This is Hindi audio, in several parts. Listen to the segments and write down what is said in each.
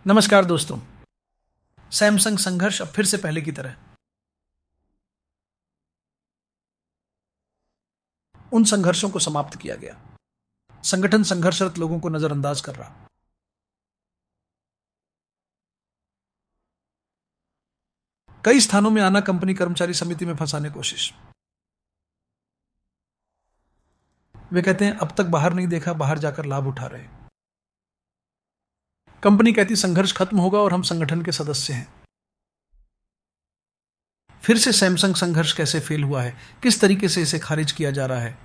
नमस्कार दोस्तों। सैमसंग संघर्ष अब फिर से पहले की तरह उन संघर्षों को समाप्त किया गया। संगठन संघर्षरत लोगों को नजरअंदाज कर रहा। कई स्थानों में आना कंपनी कर्मचारी समिति में फंसाने की कोशिश। वे कहते हैं अब तक बाहर नहीं देखा, बाहर जाकर लाभ उठा रहे। कंपनी कहती संघर्ष खत्म होगा और हम संगठन के सदस्य हैं। फिर से सैमसंग संघर्ष कैसे फेल हुआ है, किस तरीके से इसे खारिज किया जा रहा है।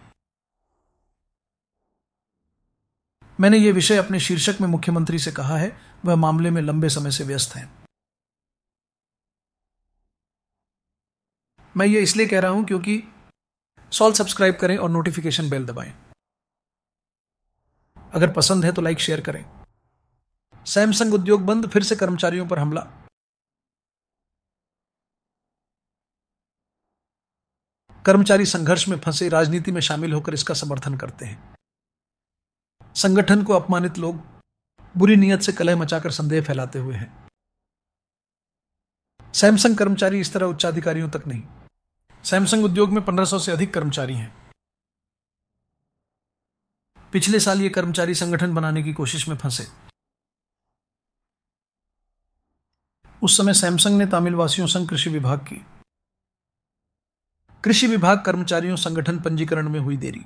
मैंने यह विषय अपने शीर्षक में मुख्यमंत्री से कहा है, वह मामले में लंबे समय से व्यस्त हैं। मैं ये इसलिए कह रहा हूं क्योंकि सब्सक्राइब करें और नोटिफिकेशन बेल दबाएं। अगर पसंद है तो लाइक शेयर करें। सैमसंग उद्योग बंद, फिर से कर्मचारियों पर हमला। कर्मचारी संघर्ष में फंसे राजनीति में शामिल होकर इसका समर्थन करते हैं। संगठन को अपमानित लोग बुरी नीयत से कलह मचाकर संदेह फैलाते हुए हैं। सैमसंग कर्मचारी इस तरह उच्चाधिकारियों तक नहीं। सैमसंग उद्योग में 1500 से अधिक कर्मचारी हैं। पिछले साल ये कर्मचारी संगठन बनाने की कोशिश में फंसे। उस समय सैमसंग ने तमिलवासियों संग कृषि विभाग की। कृषि विभाग कर्मचारियों संगठन पंजीकरण में हुई देरी।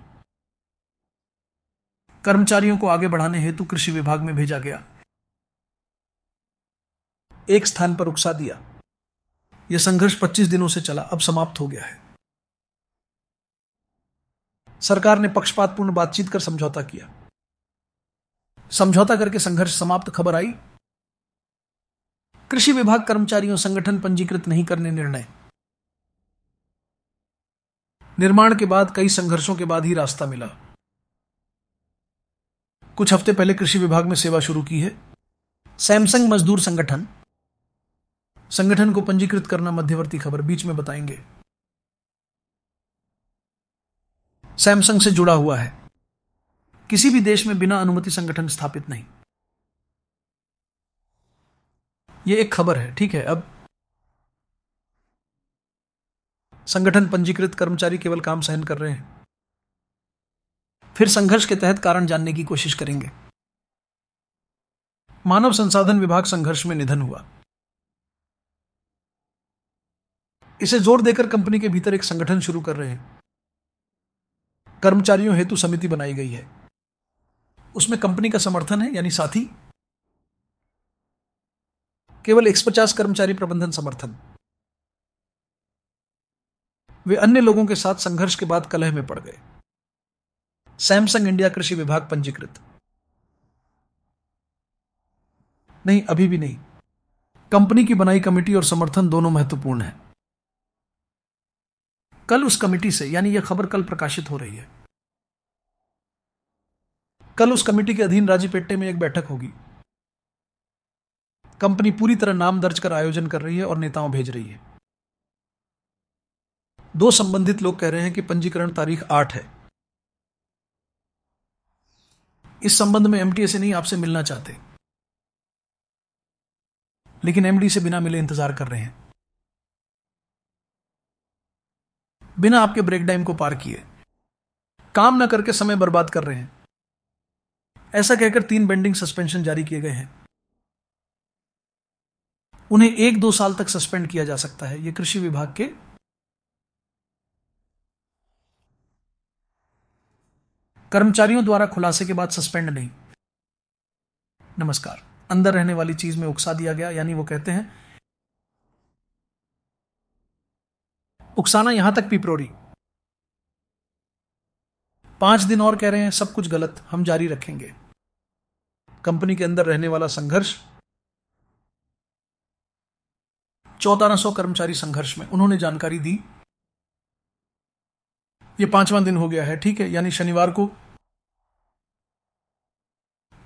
कर्मचारियों को आगे बढ़ाने हेतु कृषि विभाग में भेजा गया। एक स्थान पर उकसा दिया। यह संघर्ष 25 दिनों से चला, अब समाप्त हो गया है। सरकार ने पक्षपातपूर्ण बातचीत कर समझौता किया। समझौता करके संघर्ष समाप्त खबर आई। कृषि विभाग कर्मचारियों संगठन पंजीकृत नहीं करने निर्णय। निर्माण के बाद कई संघर्षों के बाद ही रास्ता मिला। कुछ हफ्ते पहले कृषि विभाग में सेवा शुरू की है सैमसंग मजदूर संगठन। संगठन को पंजीकृत करना मध्यवर्ती खबर, बीच में बताएंगे। सैमसंग से जुड़ा हुआ है। किसी भी देश में बिना अनुमति संगठन स्थापित नहीं। यह एक खबर है, ठीक है। अब संगठन पंजीकृत, कर्मचारी केवल काम सहन कर रहे हैं। फिर संघर्ष के तहत कारण जानने की कोशिश करेंगे। मानव संसाधन विभाग संघर्ष में निधन हुआ। इसे जोर देकर कंपनी के भीतर एक संगठन शुरू कर रहे हैं। कर्मचारियों हेतु समिति बनाई गई है। उसमें कंपनी का समर्थन है, यानी साथी। केवल 150 कर्मचारी प्रबंधन समर्थन। वे अन्य लोगों के साथ संघर्ष के बाद कलह में पड़ गए। सैमसंग इंडिया कृषि विभाग पंजीकृत नहीं, अभी भी नहीं। कंपनी की बनाई कमेटी और समर्थन दोनों महत्वपूर्ण है। कल उस कमेटी से, यानी यह खबर कल प्रकाशित हो रही है, कल उस कमेटी के अधीन राजीपेट्टे में एक बैठक होगी। कंपनी पूरी तरह नाम दर्ज कर आयोजन कर रही है और नेताओं भेज रही है। 2 संबंधित लोग कह रहे हैं कि पंजीकरण तारीख 8 है। इस संबंध में एमटीए से नहीं, आपसे मिलना चाहते, लेकिन एमडी से बिना मिले इंतजार कर रहे हैं। बिना आपके ब्रेक टाइम को पार किए काम न करके समय बर्बाद कर रहे हैं। ऐसा कहकर 3 बेंडिंग सस्पेंशन जारी किए गए हैं। उन्हें 1-2 साल तक सस्पेंड किया जा सकता है। यह कृषि विभाग के कर्मचारियों द्वारा खुलासे के बाद सस्पेंड नहीं। नमस्कार। अंदर रहने वाली चीज में उकसा दिया गया, यानी वो कहते हैं उकसाना यहां तक पिपरोरी। 5 दिन और कह रहे हैं सब कुछ गलत, हम जारी रखेंगे। कंपनी के अंदर रहने वाला संघर्ष। 1400 कर्मचारी संघर्ष में, उन्होंने जानकारी दी। यह 5वां दिन हो गया है, ठीक है, यानी शनिवार को।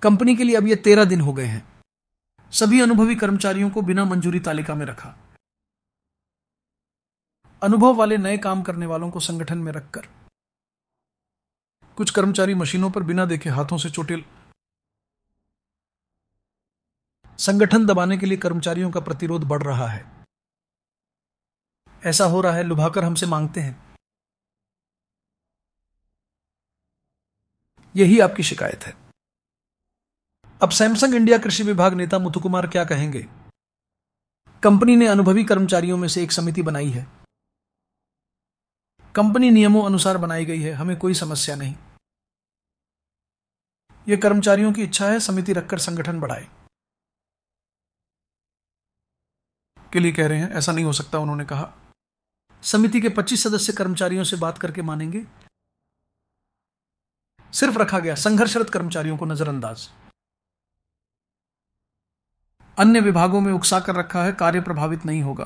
कंपनी के लिए अब यह 13 दिन हो गए हैं। सभी अनुभवी कर्मचारियों को बिना मंजूरी तालिका में रखा। अनुभव वाले नए काम करने वालों को संगठन में रखकर कुछ कर्मचारी मशीनों पर बिना देखे हाथों से चोटिल। संगठन दबाने के लिए कर्मचारियों का प्रतिरोध बढ़ रहा है। ऐसा हो रहा है, लुभाकर हमसे मांगते हैं। यही आपकी शिकायत है। अब सैमसंग इंडिया कृषि विभाग नेता मुथुकुमार क्या कहेंगे? कंपनी ने अनुभवी कर्मचारियों में से एक समिति बनाई है। कंपनी नियमों अनुसार बनाई गई है, हमें कोई समस्या नहीं। यह कर्मचारियों की इच्छा है, समिति रखकर संगठन बढ़ाए के लिए कह रहे हैं। ऐसा नहीं हो सकता, उन्होंने कहा। समिति के 25 सदस्य कर्मचारियों से बात करके मानेंगे। सिर्फ रखा गया संघर्षरत कर्मचारियों को नजरअंदाज। अन्य विभागों में उकसा कर रखा है, कार्य प्रभावित नहीं होगा।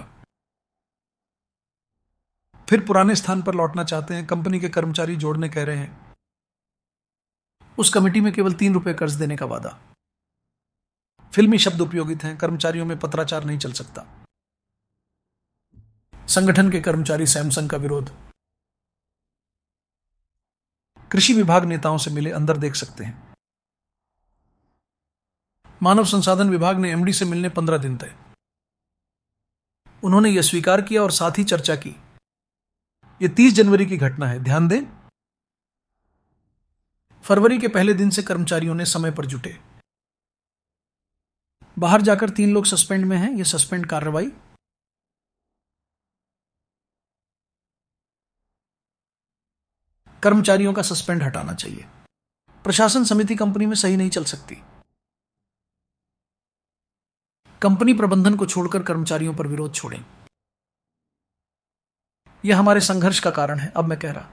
फिर पुराने स्थान पर लौटना चाहते हैं, कंपनी के कर्मचारी जोड़ने कह रहे हैं। उस कमेटी में केवल 3 रुपए कर्ज देने का वादा। फिल्मी शब्द उपयोगित हैं, कर्मचारियों में पत्राचार नहीं चल सकता। संगठन के कर्मचारी सैमसंग का विरोध। कृषि विभाग नेताओं से मिले, अंदर देख सकते हैं। मानव संसाधन विभाग ने एमडी से मिलने 15 दिन तय। उन्होंने यह स्वीकार किया और साथ ही चर्चा की। यह 30 जनवरी की घटना है, ध्यान दें। फरवरी के पहले दिन से कर्मचारियों ने समय पर जुटे। बाहर जाकर 3 लोग सस्पेंड में हैं। यह सस्पेंड कार्रवाई। कर्मचारियों का सस्पेंड हटाना चाहिए। प्रशासन समिति कंपनी में सही नहीं चल सकती। कंपनी प्रबंधन को छोड़कर कर्मचारियों पर विरोध छोड़ें। यह हमारे संघर्ष का कारण है। अब मैं कह रहा,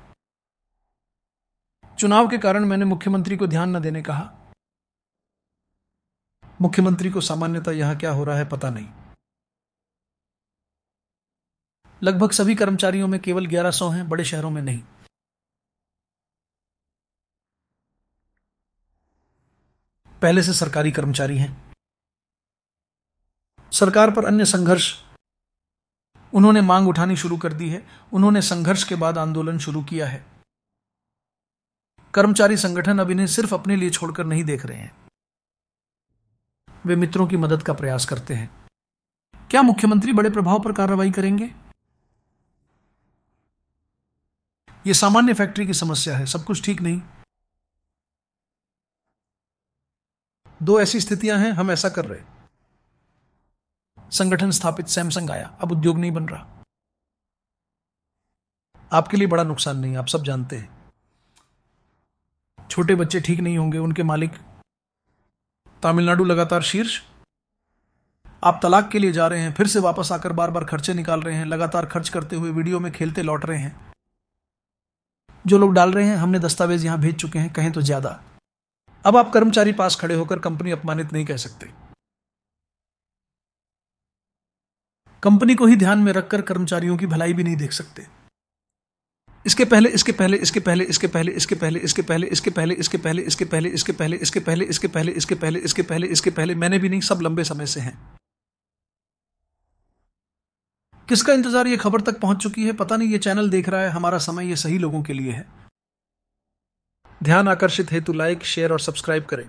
चुनाव के कारण मैंने मुख्यमंत्री को ध्यान न देने कहा। मुख्यमंत्री को सामान्यतः यहां क्या हो रहा है पता नहीं। लगभग सभी कर्मचारियों में केवल 1100 हैं, बड़े शहरों में नहीं। पहले से सरकारी कर्मचारी हैं। सरकार पर अन्य संघर्ष। उन्होंने मांग उठानी शुरू कर दी है। उन्होंने संघर्ष के बाद आंदोलन शुरू किया है। कर्मचारी संगठन अब इन्हें सिर्फ अपने लिए छोड़कर नहीं देख रहे हैं, वे मित्रों की मदद का प्रयास करते हैं। क्या मुख्यमंत्री बड़े प्रभाव पर कार्रवाई करेंगे? यह सामान्य फैक्ट्री की समस्या है, सब कुछ ठीक नहीं। 2 ऐसी स्थितियां हैं, हम ऐसा कर रहे। संगठन स्थापित, सैमसंग आया, अब उद्योग नहीं बन रहा। आपके लिए बड़ा नुकसान नहीं, आप सब जानते हैं। छोटे बच्चे ठीक नहीं होंगे, उनके मालिक। तमिलनाडु लगातार शीर्ष। आप तलाक के लिए जा रहे हैं, फिर से वापस आकर बार बार खर्चे निकाल रहे हैं, लगातार खर्च करते हुए वीडियो में खेलते लौट रहे हैं। जो लोग डाल रहे हैं, हमने दस्तावेज यहां भेज चुके हैं, कहें तो ज्यादा। अब आप कर्मचारी पास खड़े होकर कंपनी अपमानित नहीं कह सकते। कंपनी को ही ध्यान में रखकर कर्मचारियों की भलाई भी नहीं देख सकते। इसके पहले इसके पहले इसके पहले इसके पहले इसके पहले इसके पहले इसके पहले इसके पहले इसके पहले इसके पहले इसके पहले इसके पहले इसके पहले इसके पहले इसके पहले मैंने भी नहीं, सब लंबे समय से हैं। किसका इंतजार ये खबर तक पहुंच चुकी है पता नहीं। ये चैनल देख रहा है, हमारा समय ये सही लोगों के लिए है। ध्यान आकर्षित हेतु लाइक, शेयर और सब्सक्राइब करें।